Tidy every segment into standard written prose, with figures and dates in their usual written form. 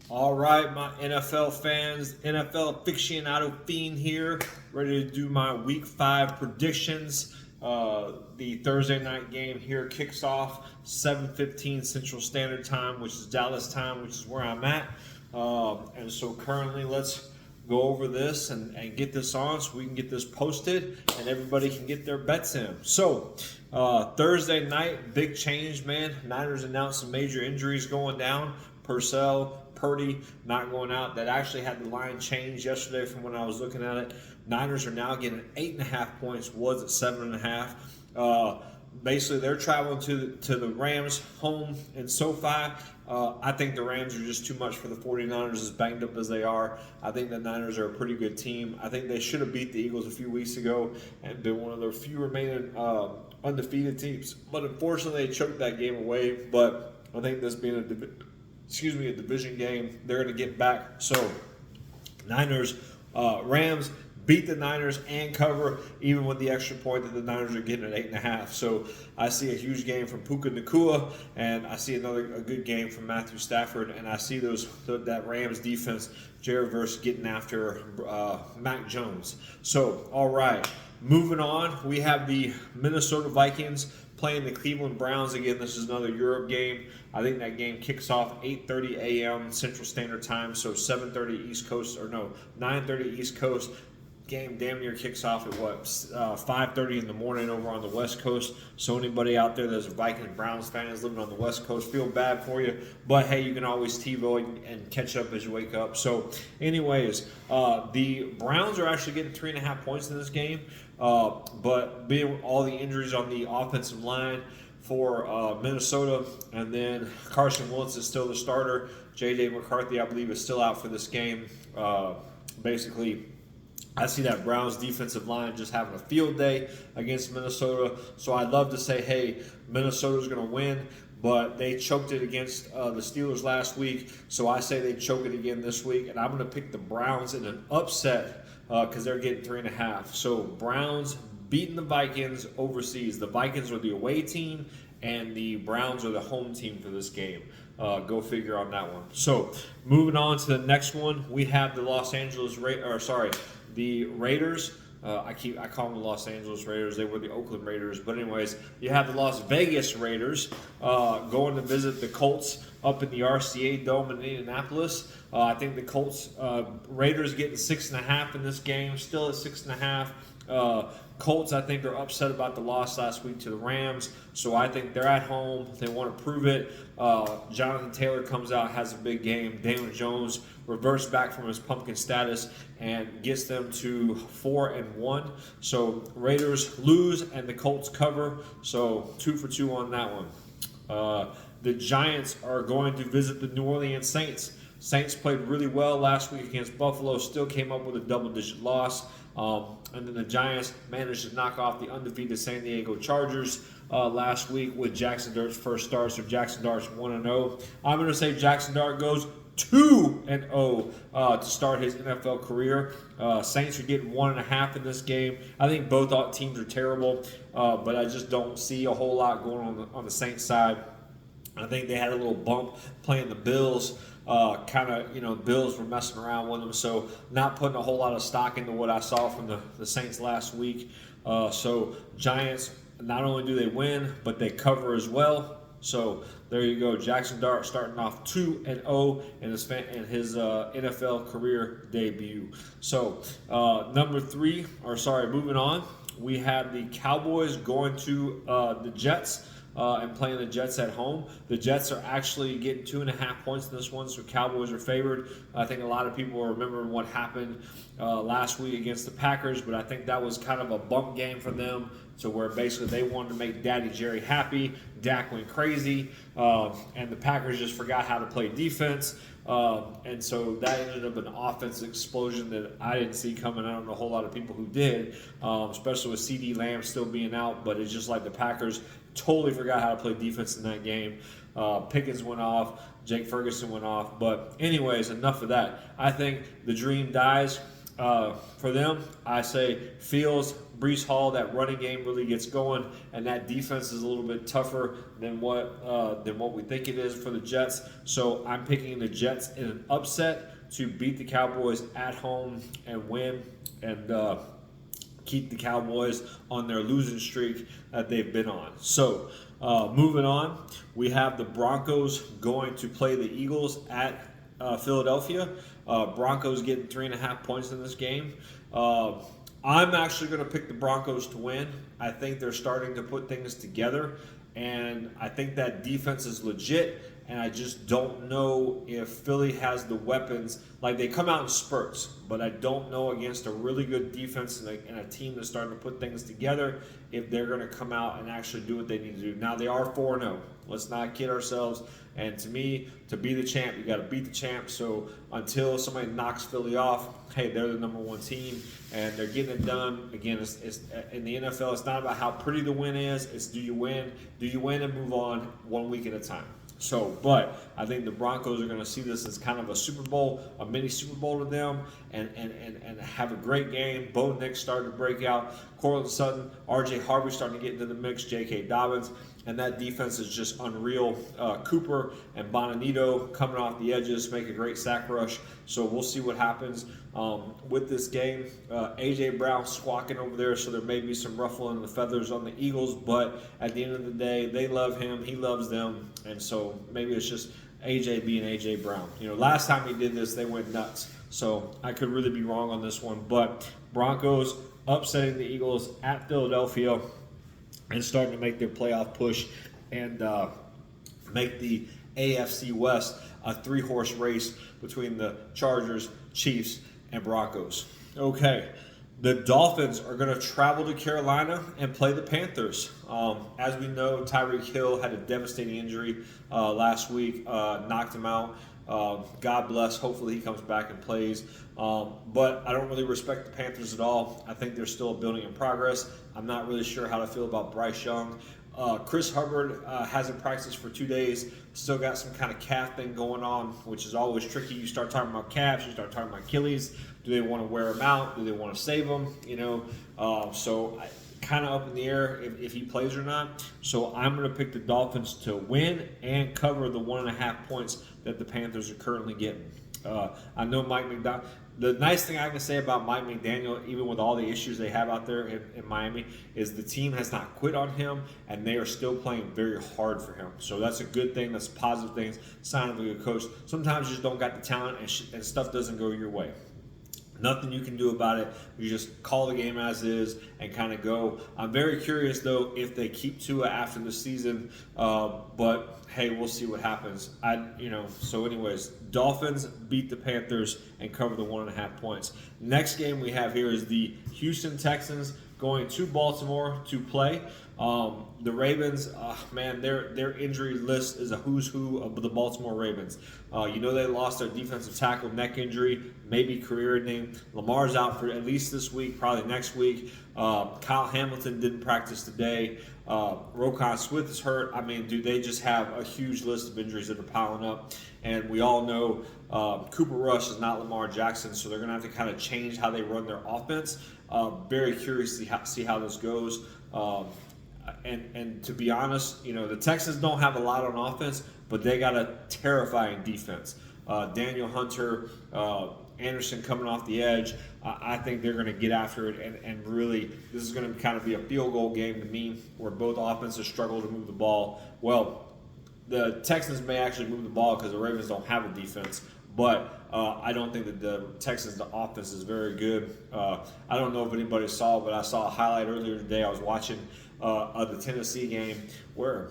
All right, my NFL fans, NFL aficionado fiend here, ready to do my Week 5 predictions. The Thursday night game here kicks off 7:15 Central Standard Time, which is Dallas time, which is where I'm at. And so currently, let's go over this and get this on so we can get this posted and everybody can get their bets in. So, Thursday night, big change, man. Niners announced some major injuries going down. Purcell, Purdy not going out. That actually had the line change yesterday from when I was looking at it. Niners are now getting 8.5 points, was at 7.5. Basically, they're traveling to the Rams home in SoFi. I think the Rams are just too much for the 49ers, as banged up as they are. I think the Niners are a pretty good team. I think they should have beat the Eagles a few weeks ago and been one of their few remaining undefeated teams. But unfortunately, they choked that game away. But I think this being a division game, they're going to get back. So, Rams beat the Niners and cover, even with the extra point that the Niners are getting at 8.5. So I see a huge game from Puka Nacua, and I see a good game from Matthew Stafford, and I see that Rams defense, Jared Verse, getting after Mac Jones. So, all right, moving on, we have the Minnesota Vikings playing the Cleveland Browns again. This is another Europe game. I think that game kicks off 8:30 a.m. Central Standard Time, so 7:30 East Coast, 9:30 East Coast. Game damn near kicks off at 5:30 in the morning over on the West Coast. So anybody out there that's a Vikings Browns fan is living on the West Coast, feel bad for you. But hey, you can always TiVo and catch up as you wake up. So, anyways, the Browns are actually getting 3.5 points in this game. But being all the injuries on the offensive line for Minnesota, and then Carson Wentz is still the starter. J.J. McCarthy, I believe, is still out for this game. Basically, I see that Browns defensive line just having a field day against Minnesota. So I'd love to say, hey, Minnesota's going to win, but they choked it against the Steelers last week. So I say they choke it again this week, and I'm going to pick the Browns in an upset because they're getting 3.5. So Browns beating the Vikings overseas. The Vikings are the away team, and the Browns are the home team for this game. Go figure on that one. So moving on to the next one, we have the the Raiders. I call them the Los Angeles Raiders. They were the Oakland Raiders. But anyways, you have the Las Vegas Raiders going to visit the Colts up in the RCA Dome in Indianapolis. I think the Colts Raiders getting 6.5 in this game, still at 6.5. Colts, I think, are upset about the loss last week to the Rams, so I think they're at home. They want to prove it. Jonathan Taylor comes out, has a big game. Daniel Jones reverts back from his pumpkin status and gets them to 4-1. So Raiders lose and the Colts cover. So 2 for 2 on that one. The Giants are going to visit the New Orleans Saints. Saints played really well last week against Buffalo, still came up with a double-digit loss. And then the Giants managed to knock off the undefeated San Diego Chargers last week with Jackson Dart's first start. So Jackson Dart's 1-0. I'm going to say Jackson Dart goes 2-0 to start his NFL career. Saints are getting 1.5 in this game. I think both teams are terrible, but I just don't see a whole lot going on the Saints side. I think they had a little bump playing the Bills. Bills were messing around with them, so not putting a whole lot of stock into what I saw from the Saints last week. So Giants, not only do they win, but they cover as well. So there you go. Jackson Dart starting off 2-0 in his NFL career debut. So moving on, we have the Cowboys going to the Jets. And playing the Jets at home. The Jets are actually getting 2.5 points in this one, so Cowboys are favored. I think a lot of people are remembering what happened last week against the Packers, but I think that was kind of a bump game for them, to where basically they wanted to make Daddy Jerry happy. Dak went crazy, and the Packers just forgot how to play defense. And so that ended up an offensive explosion that I didn't see coming. I don't know a whole lot of people who did, especially with CD Lamb still being out. But it's just like the Packers totally forgot how to play defense in that game. Pickens went off. Jake Ferguson went off. But anyways, enough of that. I think the dream dies. for them, I say Fields, Brees Hall, that running game really gets going, and that defense is a little bit tougher than what we think it is for the Jets. So I'm picking the Jets in an upset to beat the Cowboys at home and win, and keep the Cowboys on their losing streak that they've been on. So moving on, we have the Broncos going to play the Eagles at Philadelphia. Broncos getting 3.5 points in this game. I'm actually going to pick the Broncos to win. I think they're starting to put things together, and I think that defense is legit. And I just don't know if Philly has the weapons. Like, they come out in spurts, but I don't know against a really good defense and a team that's starting to put things together if they're going to come out and actually do what they need to do. Now, they are 4-0. Let's not kid ourselves. And to me, to be the champ, you got to beat the champ. So until somebody knocks Philly off, hey, they're the number one team, and they're getting it done. Again, it's in the NFL, it's not about how pretty the win is. It's do you win? Do you win and move on 1 week at a time? So, but I think the Broncos are going to see this as kind of a Super Bowl, a mini Super Bowl to them, and have a great game. Bo Nix starting to break out. Cortland Sutton, R.J. Harvey starting to get into the mix. J.K. Dobbins, and that defense is just unreal. Cooper and Bonanito coming off the edges, make a great sack rush. So we'll see what happens with this game. A.J. Brown squawking over there, so there may be some ruffling the feathers on the Eagles, but at the end of the day, they love him, he loves them, and so maybe it's just A.J. being A.J. Brown. You know, last time he did this, they went nuts. So I could really be wrong on this one, but Broncos upsetting the Eagles at Philadelphia and starting to make their playoff push and make the AFC West a 3-horse race between the Chargers, Chiefs, and Broncos. Okay, the Dolphins are going to travel to Carolina and play the Panthers. As we know, Tyreek Hill had a devastating injury last week, knocked him out. God bless. Hopefully he comes back and plays. But I don't really respect the Panthers at all. I think they're still a building in progress. I'm not really sure how to feel about Bryce Young. Chris Hubbard hasn't practiced for 2 days. Still got some kind of calf thing going on, which is always tricky. You start talking about calves, you start talking about Achilles. Do they want to wear him out? Do they want to save him? You know, so kind of up in the air if he plays or not. So I'm going to pick the Dolphins to win and cover the 1.5 points that the Panthers are currently getting. I know Mike McDonald. The nice thing I can say about Mike McDaniel, even with all the issues they have out there in Miami, is the team has not quit on him, and they are still playing very hard for him. So that's a good thing. That's a positive thing. Sign of a good coach. Sometimes you just don't got the talent, and stuff doesn't go your way. Nothing you can do about it. You just call the game as is and kind of go. I'm very curious, though, if they keep Tua after the season. But, hey, we'll see what happens. So anyways, Dolphins beat the Panthers and cover the 1.5 points. Next game we have here is the Houston Texans going to Baltimore to play. The Ravens, man, their injury list is a who's who of the Baltimore Ravens. They lost their defensive tackle, neck injury, maybe career ending. Lamar's out for at least this week, probably next week. Kyle Hamilton didn't practice today. Roquan Smith is hurt. I mean, dude, they just have a huge list of injuries that are piling up. And we all know Cooper Rush is not Lamar Jackson, so they're going to have to kind of change how they run their offense. Very curious to see how this goes. And to be honest, the Texans don't have a lot on offense, but they got a terrifying defense. Daniel Hunter, Anderson coming off the edge. I think they're going to get after it, and really, this is going to kind of be a field goal game to me, where both offenses struggle to move the ball. Well, the Texans may actually move the ball because the Ravens don't have a defense, but I don't think that the Texans' offense is very good. I don't know if anybody saw, but I saw a highlight earlier today. I was watching of the Tennessee game where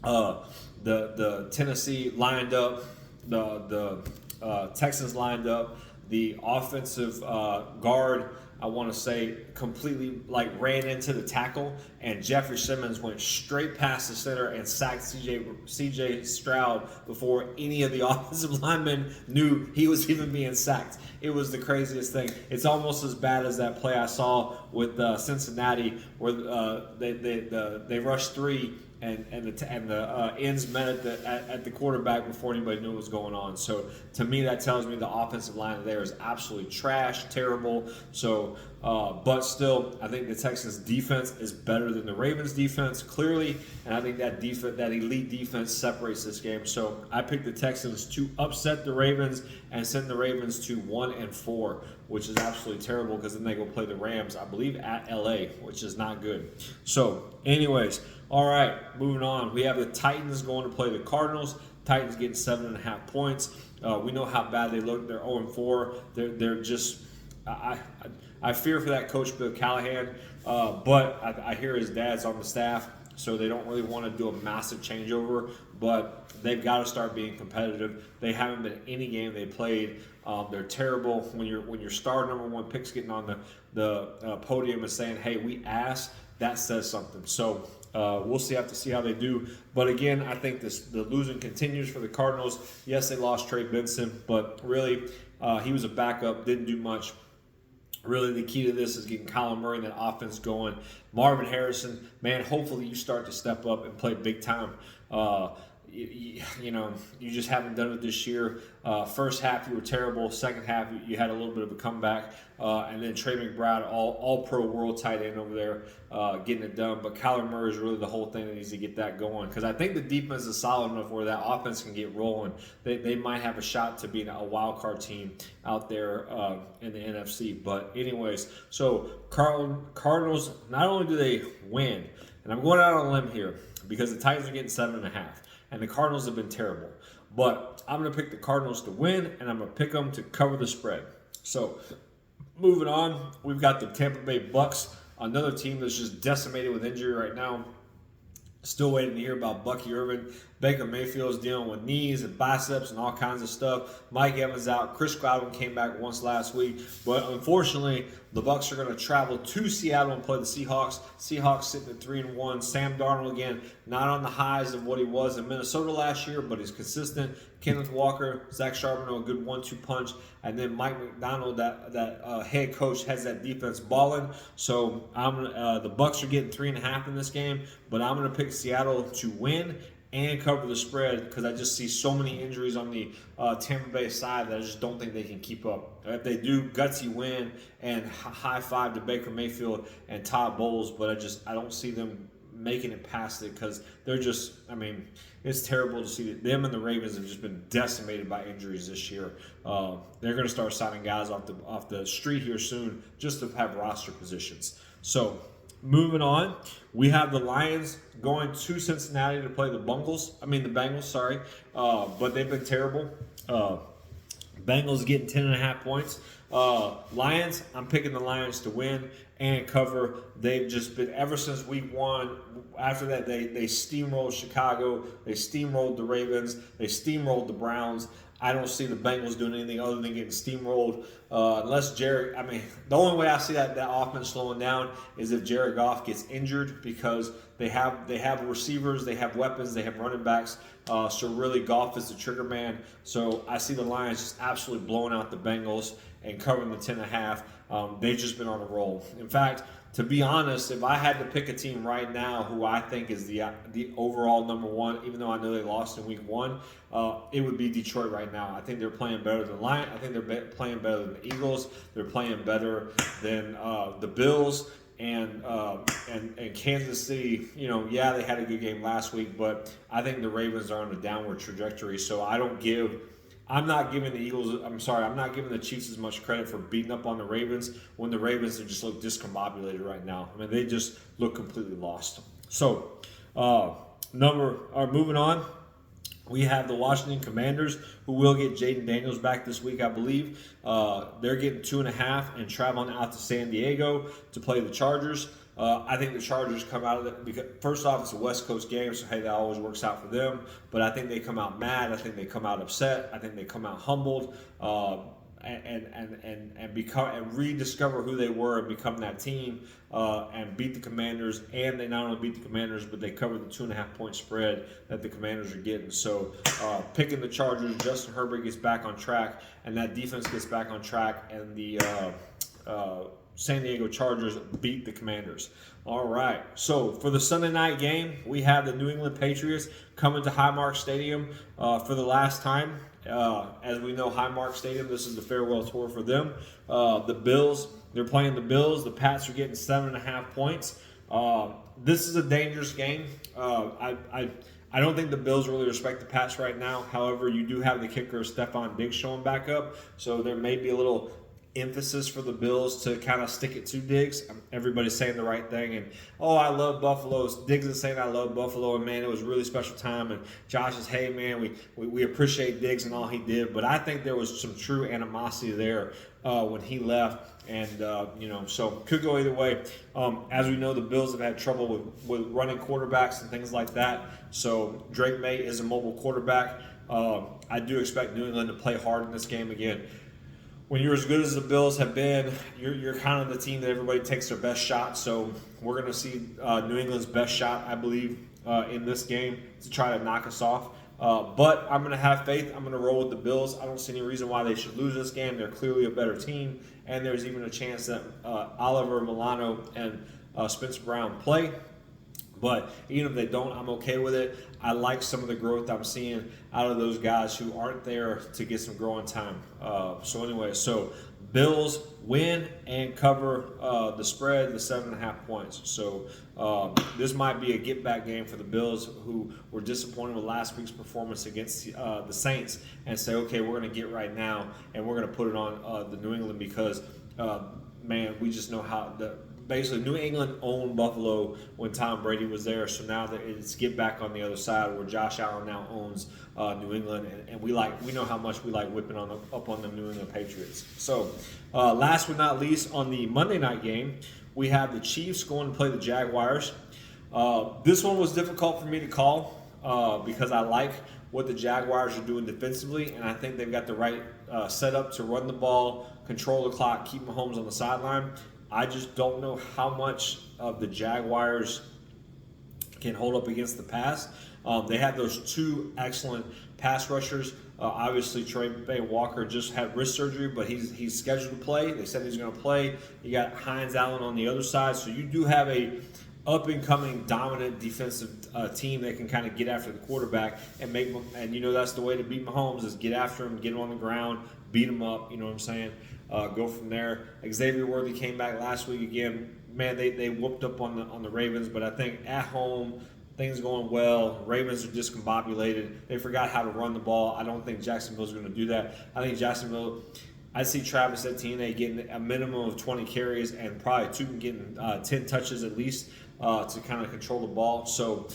the Tennessee lined up, the Texans lined up, the offensive guard, I want to say, completely ran into the tackle, and Jeffrey Simmons went straight past the center and sacked C.J. Stroud before any of the offensive linemen knew he was even being sacked. It was the craziest thing. It's almost as bad as that play I saw with Cincinnati, where they rushed 3 the ends met at the quarterback before anybody knew what was going on. So to me, that tells me the offensive line there is absolutely trash, terrible. So, but still, I think the Texans' defense is better than the Ravens' defense, clearly, and I think that elite defense separates this game. So I picked the Texans to upset the Ravens and send the Ravens to 1-4, which is absolutely terrible because then they go play the Rams, I believe, at LA, which is not good. So, anyways. All right, moving on. We have the Titans going to play the Cardinals. Titans getting 7.5 points. We know how bad they look. They're 0-4. They're just. I fear for that coach Bill Callahan, but I hear his dad's on the staff, so they don't really want to do a massive changeover. But they've got to start being competitive. They haven't been any game they played. They're terrible when your star number one pick's getting on the podium and saying, "Hey, we asked." That says something. So. We'll have to see how they do. But again, I think the losing continues for the Cardinals. Yes, they lost Trey Benson, but really he was a backup, didn't do much. Really, the key to this is getting Kyler Murray and that offense going. Marvin Harrison, man, hopefully you start to step up and play big time. You just haven't done it this year. First half you were terrible. Second half you had a little bit of a comeback, and then Trey McBride, all pro world tight end over there, getting it done. But Kyler Murray is really the whole thing that needs to get that going, because I think the defense is solid enough where that offense can get rolling. They might have a shot to being a wild card team out there in the NFC. But anyways, so Cardinals, not only do they win, and I'm going out on a limb here because the Titans are getting 7.5. And the Cardinals have been terrible. But I'm going to pick the Cardinals to win, and I'm going to pick them to cover the spread. So, moving on, we've got the Tampa Bay Bucks, another team that's just decimated with injury right now. Still waiting to hear about Bucky Irvin. Baker Mayfield's dealing with knees and biceps and all kinds of stuff. Mike Evans out. Chris Godwin came back once last week. But unfortunately, the Bucs are going to travel to Seattle and play the Seahawks. Seahawks sitting at 3-1. Sam Darnold, again, not on the highs of what he was in Minnesota last year, but he's consistent. Kenneth Walker, Zach Charbonnet, a good 1-2 punch. And then Mike McDonald, that head coach, has that defense balling. So the Bucs are getting 3.5 in this game, but I'm going to pick Seattle to win and cover the spread because I just see so many injuries on the Tampa Bay side that I just don't think they can keep up. If they do, gutsy win and high five to Baker Mayfield and Todd Bowles, but I don't see them making it past it because they're just, it's terrible to see that them and the Ravens have just been decimated by injuries this year. They're going to start signing guys off the street here soon just to have roster positions. So, moving on, we have the Lions going to Cincinnati to play the Bengals, but they've been terrible. Bengals getting 10.5 points. Lions, I'm picking the Lions to win and cover. They've just been, ever since week 1, after that they steamrolled Chicago, they steamrolled the Ravens, they steamrolled the Browns. I don't see the Bengals doing anything other than getting steamrolled. Unless the only way I see that offense slowing down is if Jared Goff gets injured, because they have receivers, they have weapons, they have running backs. So really, Goff is the trigger man. So I see the Lions just absolutely blowing out the Bengals and covering the 10.5. They've just been on a roll. In fact, to be honest, if I had to pick a team right now who I think is the overall number one, even though I know they lost in week 1, it would be Detroit right now. I think they're playing better than Lions. I think they're playing better than the Eagles. They're playing better than the Bills and Kansas City. They had a good game last week, but I think the Ravens are on a downward trajectory. So I'm not giving the Chiefs as much credit for beating up on the Ravens when the Ravens just look discombobulated right now. They just look completely lost. So, moving on, we have the Washington Commanders, who will get Jaden Daniels back this week, I believe. They're getting 2.5 and traveling out to San Diego to play the Chargers. I think the Chargers come out of it because, first off, it's a West Coast game, so hey, that always works out for them. But I think they come out mad. I think they come out upset. I think they come out humbled, and rediscover who they were and become that team and beat the Commanders. And they not only beat the Commanders, but they covered the 2.5 point spread that the Commanders are getting. So picking the Chargers, Justin Herbert gets back on track, and that defense gets back on track, and the San Diego Chargers beat the Commanders. All right. So for the Sunday night game, we have the New England Patriots coming to Highmark Stadium for the last time. As we know, Highmark Stadium, this is the farewell tour for them. The Bills, they're playing the Bills. The Pats are getting 7.5 points. This is a dangerous game. I don't think the Bills really respect the Pats right now. However, you do have the kicker Stephon Diggs showing back up, so there may be a little emphasis for the Bills to kind of stick it to Diggs. Everybody's saying the right thing, and I love Buffalo. Diggs is saying I love Buffalo, and man, it was a really special time. And Josh is, hey man, we appreciate Diggs and all he did, but I think there was some true animosity there when he left. And, so could go either way. As we know, the Bills have had trouble with running quarterbacks and things like that. So Drake May is a mobile quarterback. I do expect New England to play hard in this game again. When you're as good as the Bills have been, you're kind of the team that everybody takes their best shot. So we're going to see New England's best shot, I believe, in this game to try to knock us off. But I'm going to have faith. I'm going to roll with the Bills. I don't see any reason why they should lose this game. They're clearly a better team, and there's even a chance that Oliver Milano and Spencer Brown play. But even if they don't, I'm okay with it. I like some of the growth I'm seeing out of those guys who aren't there to get some growing time. So Bills win and cover the spread, the 7.5 points. So this might be a get-back game for the Bills, who were disappointed with last week's performance against the Saints, and say, okay, we're going to get right now, and we're going to put it on the New England because, we just know how basically New England owned Buffalo when Tom Brady was there, so now that it's get back on the other side where Josh Allen now owns New England, and we know how much we like whipping up on the New England Patriots. So last but not least, on the Monday night game, we have the Chiefs going to play the Jaguars. This one was difficult for me to call because I like what the Jaguars are doing defensively, and I think they've got the right setup to run the ball, control the clock, keep Mahomes on the sideline. I just don't know how much of the Jaguars can hold up against the pass. They have those two excellent pass rushers. Obviously, Trey Walker just had wrist surgery, but he's scheduled to play. They said he's going to play. You got Hines Allen on the other side, so you do have a up-and-coming dominant defensive team that can kind of get after the quarterback and make – and that's the way to beat Mahomes is get after him, get him on the ground, beat him up, you know what I'm saying? Go from there. Xavier Worthy came back last week again. Man, they whooped up on the Ravens, but I think at home things going well. Ravens are discombobulated. They forgot how to run the ball. I don't think Jacksonville's going to do that. I think Jacksonville. I see Travis Etienne getting a minimum of 20 carries and probably Tootin getting 10 touches at least to kind of control the ball. So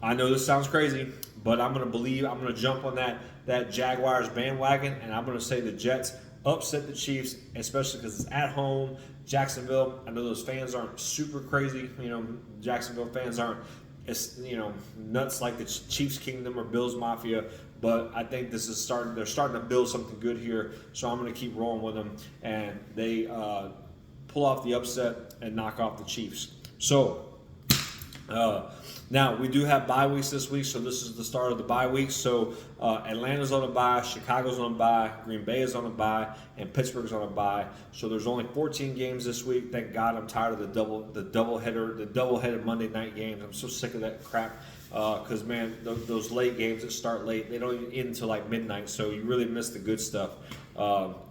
I know this sounds crazy, but I'm going to jump on that Jaguars bandwagon, and I'm going to say the Jets upset the Chiefs, especially because it's at home. Jacksonville, I know those fans aren't super crazy. Jacksonville fans aren't nuts like the Chiefs Kingdom or Bills Mafia, but I think this is they're starting to build something good here, so I'm going to keep rolling with them, and they pull off the upset and knock off the Chiefs. So now we do have bye weeks this week, so this is the start of the bye week. So Atlanta's on a bye, Chicago's on a bye, Green Bay is on a bye, and Pittsburgh's on a bye. So there's only 14 games this week. Thank God, I'm tired of the double-headed Monday night games. I'm so sick of that crap. Because, man, those late games that start late, they don't even end until like midnight, so you really miss the good stuff. All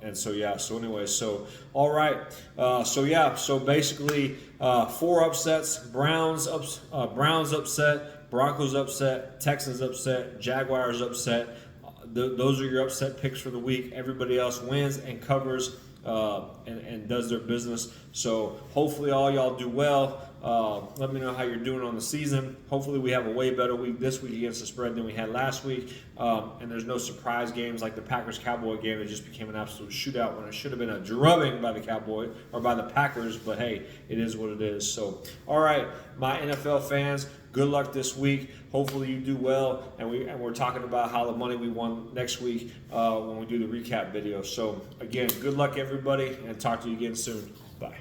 right. So basically 4 upsets: Browns upset, Broncos upset, Texans upset, Jaguars upset. Those are your upset picks for the week. Everybody else wins and covers and does their business. So hopefully all y'all do well. Let me know how you're doing on the season. Hopefully we have a way better week this week against the spread than we had last week. And there's no surprise games like the Packers-Cowboy game that just became an absolute shootout when it should have been a drubbing by the Packers. But hey, it is what it is. So, all right, my NFL fans, good luck this week. Hopefully you do well. And we're talking about how the money we won next week when we do the recap video. So again, good luck everybody, and talk to you again soon. Bye.